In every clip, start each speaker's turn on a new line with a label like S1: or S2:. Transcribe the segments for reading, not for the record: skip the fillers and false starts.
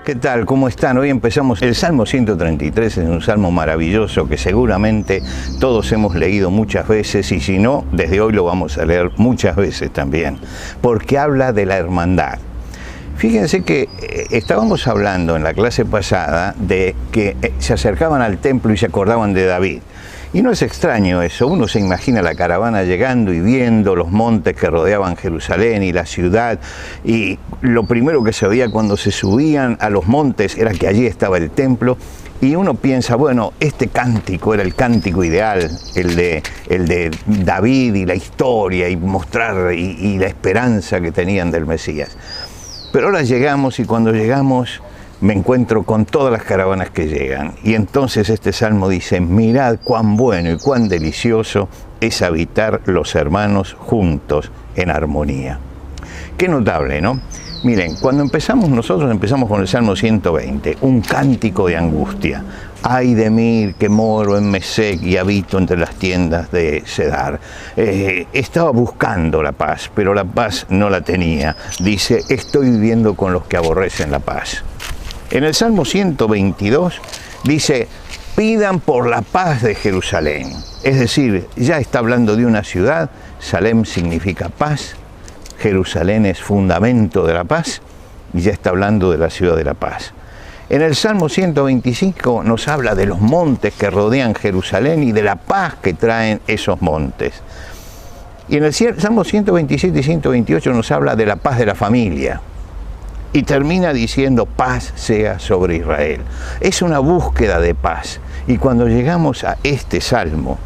S1: ¿Qué tal? ¿Cómo están? Hoy empezamos el Salmo 133, es un salmo maravilloso que seguramente todos hemos leído muchas veces y si no, desde hoy lo vamos a leer muchas veces también, porque habla de la hermandad. Fíjense que estábamos hablando en la clase pasada de que se acercaban al templo y se acordaban de David. Y no es extraño eso, uno se imagina la caravana llegando y viendo los montes que rodeaban Jerusalén y la ciudad, y lo primero que se veía cuando se subían a los montes era que allí estaba el templo, y uno piensa, bueno, este cántico era el cántico ideal, el de David y la historia, y mostrar y la esperanza que tenían del Mesías. Pero ahora llegamos, y cuando llegamos me encuentro con todas las caravanas que llegan. Y entonces este salmo dice, mirad cuán bueno y cuán delicioso es habitar los hermanos juntos en armonía. Qué notable, ¿no? Miren, cuando nosotros empezamos con el Salmo 120, un cántico de angustia. Ay de mí que moro en Mesec y habito entre las tiendas de Cedar. Estaba buscando la paz, pero la paz no la tenía. Dice, estoy viviendo con los que aborrecen la paz. En el Salmo 122 dice, pidan por la paz de Jerusalén. Es decir, ya está hablando de una ciudad, Salem significa paz, Jerusalén es fundamento de la paz, y ya está hablando de la ciudad de la paz. En el Salmo 125 nos habla de los montes que rodean Jerusalén y de la paz que traen esos montes. Y en el Salmo 127 y 128 nos habla de la paz de la familia. Y termina diciendo, paz sea sobre Israel. Es una búsqueda de paz. Y cuando llegamos a este salmo,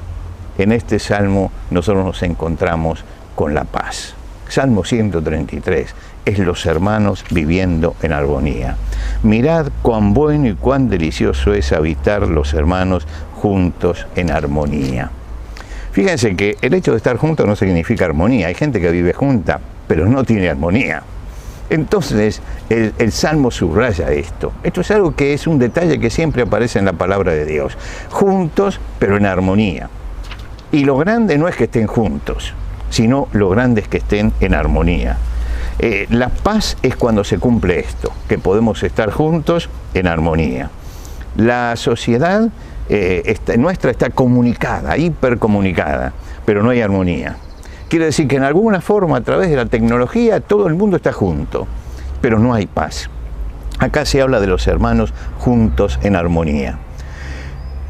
S1: en este salmo nosotros nos encontramos con la paz. Salmo 133 es los hermanos viviendo en armonía. Mirad cuán bueno y cuán delicioso es habitar los hermanos juntos en armonía. Fíjense que el hecho de estar juntos no significa armonía. Hay gente que vive junta, pero no tiene armonía. Entonces, el Salmo subraya esto. Esto es algo que es un detalle que siempre aparece en la palabra de Dios. Juntos, pero en armonía. Y lo grande no es que estén juntos, sino lo grande es que estén en armonía. La paz es cuando se cumple esto, que podemos estar juntos en armonía. La sociedad nuestra está comunicada, hipercomunicada, pero no hay armonía. Quiere decir que en alguna forma, a través de la tecnología, todo el mundo está junto, pero no hay paz. Acá se habla de los hermanos juntos en armonía.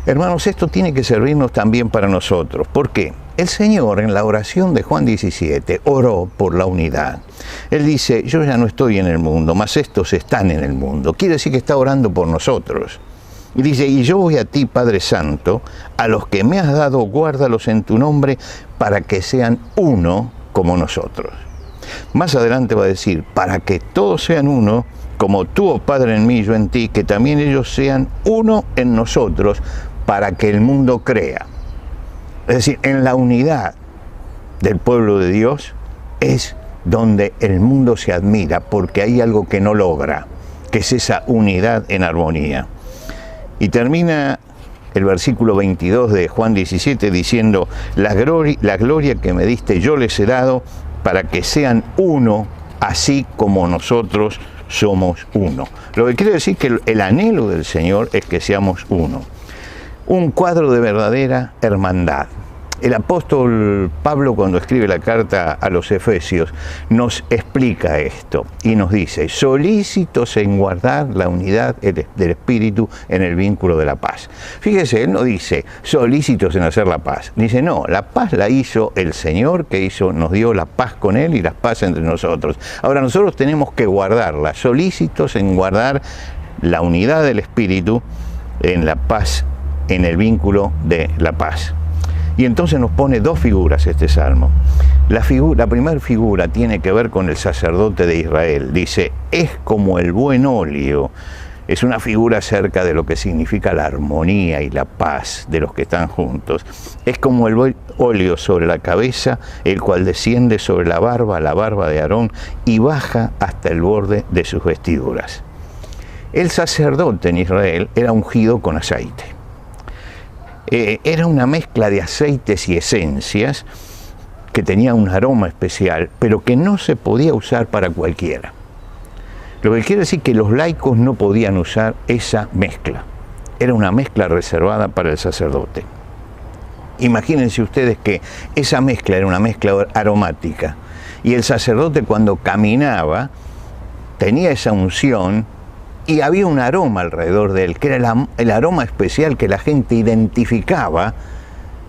S1: Hermanos, esto tiene que servirnos también para nosotros. ¿Por qué? El Señor, en la oración de Juan 17, oró por la unidad. Él dice, yo ya no estoy en el mundo, mas estos están en el mundo. Quiere decir que está orando por nosotros. Y dice, y yo voy a ti, Padre Santo, a los que me has dado, guárdalos en tu nombre, para que sean uno como nosotros. Más adelante va a decir, para que todos sean uno, como tú, oh Padre, en mí y yo en ti, que también ellos sean uno en nosotros, para que el mundo crea. Es decir, en la unidad del pueblo de Dios es donde el mundo se admira, porque hay algo que no logra, que es esa unidad en armonía. Y termina el versículo 22 de Juan 17 diciendo, la gloria que me diste yo les he dado para que sean uno, así como nosotros somos uno. Lo que quiere decir que el anhelo del Señor es que seamos uno. Un cuadro de verdadera hermandad. El apóstol Pablo, cuando escribe la carta a los Efesios, nos explica esto y nos dice, solícitos en guardar la unidad del Espíritu en el vínculo de la paz. Fíjese, él no dice solícitos en hacer la paz. Dice, no, la paz la hizo el Señor, nos dio la paz con Él y la paz entre nosotros. Ahora nosotros tenemos que guardarla, solícitos en guardar la unidad del Espíritu en la paz, en el vínculo de la paz. Y entonces nos pone dos figuras este salmo. La primera figura tiene que ver con el sacerdote de Israel. Dice, es como el buen óleo. Es una figura acerca de lo que significa la armonía y la paz de los que están juntos. Es como el buen óleo sobre la cabeza, el cual desciende sobre la barba de Aarón y baja hasta el borde de sus vestiduras. El sacerdote en Israel era ungido con aceite. Era una mezcla de aceites y esencias que tenía un aroma especial, pero que no se podía usar para cualquiera. Lo que quiere decir que los laicos no podían usar esa mezcla. Era una mezcla reservada para el sacerdote. Imagínense ustedes que esa mezcla era una mezcla aromática y el sacerdote cuando caminaba tenía esa unción y había un aroma alrededor de él, que era el aroma especial que la gente identificaba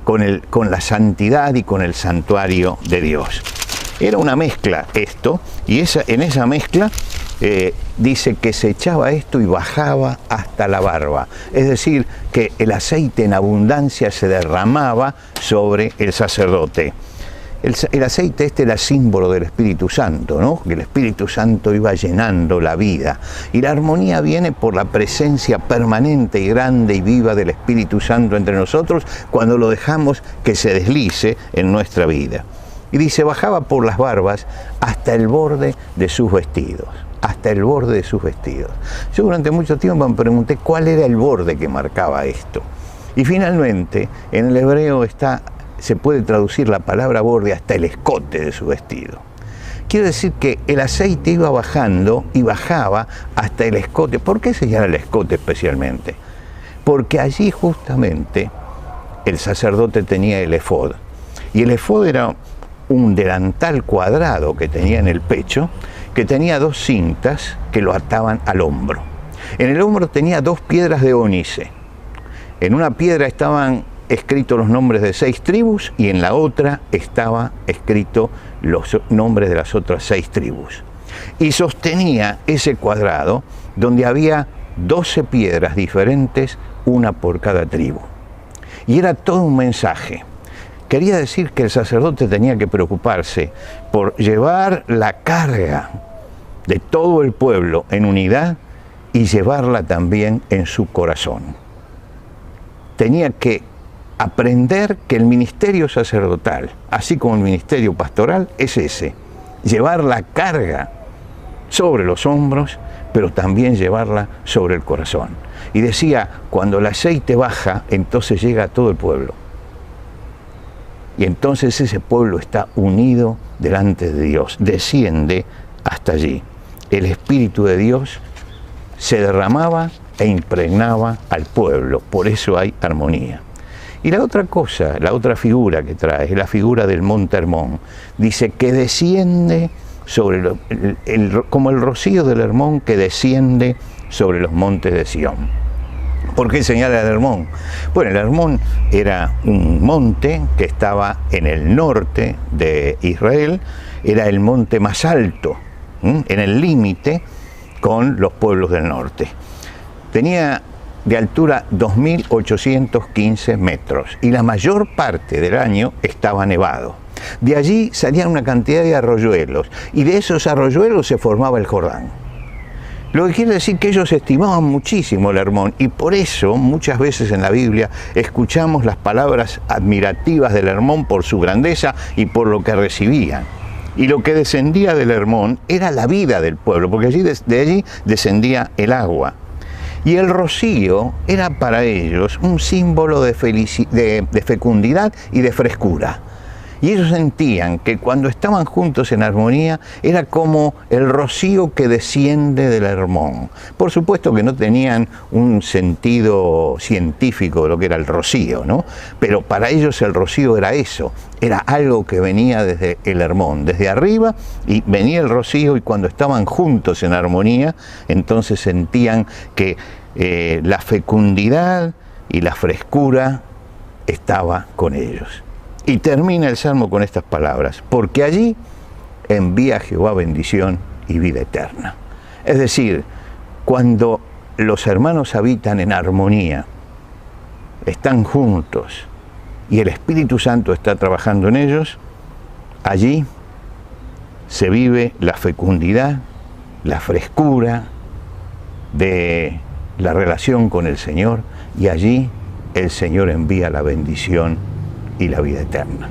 S1: con la santidad y con el santuario de Dios. Era una mezcla esto, y en esa mezcla dice que se echaba esto y bajaba hasta la barba. Es decir, que el aceite en abundancia se derramaba sobre el sacerdote. El aceite este era símbolo del Espíritu Santo, ¿no? Que el Espíritu Santo iba llenando la vida. Y la armonía viene por la presencia permanente y grande y viva del Espíritu Santo entre nosotros cuando lo dejamos que se deslice en nuestra vida. Y dice, bajaba por las barbas hasta el borde de sus vestidos. Hasta el borde de sus vestidos. Yo durante mucho tiempo me pregunté cuál era el borde que marcaba esto. Y finalmente, en el hebreo se puede traducir la palabra borde hasta el escote de su vestido. Quiere decir que el aceite iba bajando y bajaba hasta el escote. ¿Por qué se llama el escote especialmente? Porque allí justamente el sacerdote tenía el efod. Y el efod era un delantal cuadrado que tenía en el pecho, que tenía 2 cintas que lo ataban al hombro. En el hombro tenía 2 piedras de ónice. En una piedra estaban escritos los nombres de 6 tribus y en la otra estaba escrito los nombres de las otras 6 tribus. Y sostenía ese cuadrado donde había 12 piedras diferentes, una por cada tribu. Y era todo un mensaje. Quería decir que el sacerdote tenía que preocuparse por llevar la carga de todo el pueblo en unidad y llevarla también en su corazón. Tenía que aprender que el ministerio sacerdotal, así como el ministerio pastoral, es ese, llevar la carga sobre los hombros, pero también llevarla sobre el corazón. Y decía, cuando el aceite baja, entonces llega a todo el pueblo. Y entonces ese pueblo está unido delante de Dios, desciende hasta allí. El Espíritu de Dios se derramaba e impregnaba al pueblo, por eso hay armonía. Y la otra cosa, la otra figura que trae, es la figura del monte Hermón. Dice que desciende sobre como el rocío del Hermón que desciende sobre los montes de Sión. ¿Por qué señala el Hermón? Bueno, el Hermón era un monte que estaba en el norte de Israel, era el monte más alto, en el límite con los pueblos del norte. Tenía de altura 2.815 metros y la mayor parte del año estaba nevado. De allí salían una cantidad de arroyuelos y de esos arroyuelos se formaba el Jordán. Lo que quiere decir que ellos estimaban muchísimo el Hermón y por eso muchas veces en la Biblia escuchamos las palabras admirativas del Hermón por su grandeza y por lo que recibían. Y lo que descendía del Hermón era la vida del pueblo, porque de allí descendía el agua. Y el rocío era para ellos un símbolo de fecundidad y de frescura. Y ellos sentían que cuando estaban juntos en armonía era como el rocío que desciende del Hermón. Por supuesto que no tenían un sentido científico de lo que era el rocío, ¿no? Pero para ellos el rocío era eso, era algo que venía desde el Hermón, desde arriba, y venía el rocío y cuando estaban juntos en armonía, entonces sentían que la fecundidad y la frescura estaba con ellos. Y termina el Salmo con estas palabras, porque allí envía Jehová bendición y vida eterna. Es decir, cuando los hermanos habitan en armonía, están juntos y el Espíritu Santo está trabajando en ellos, allí se vive la fecundidad, la frescura de la relación con el Señor y allí el Señor envía la bendición y la vida eterna.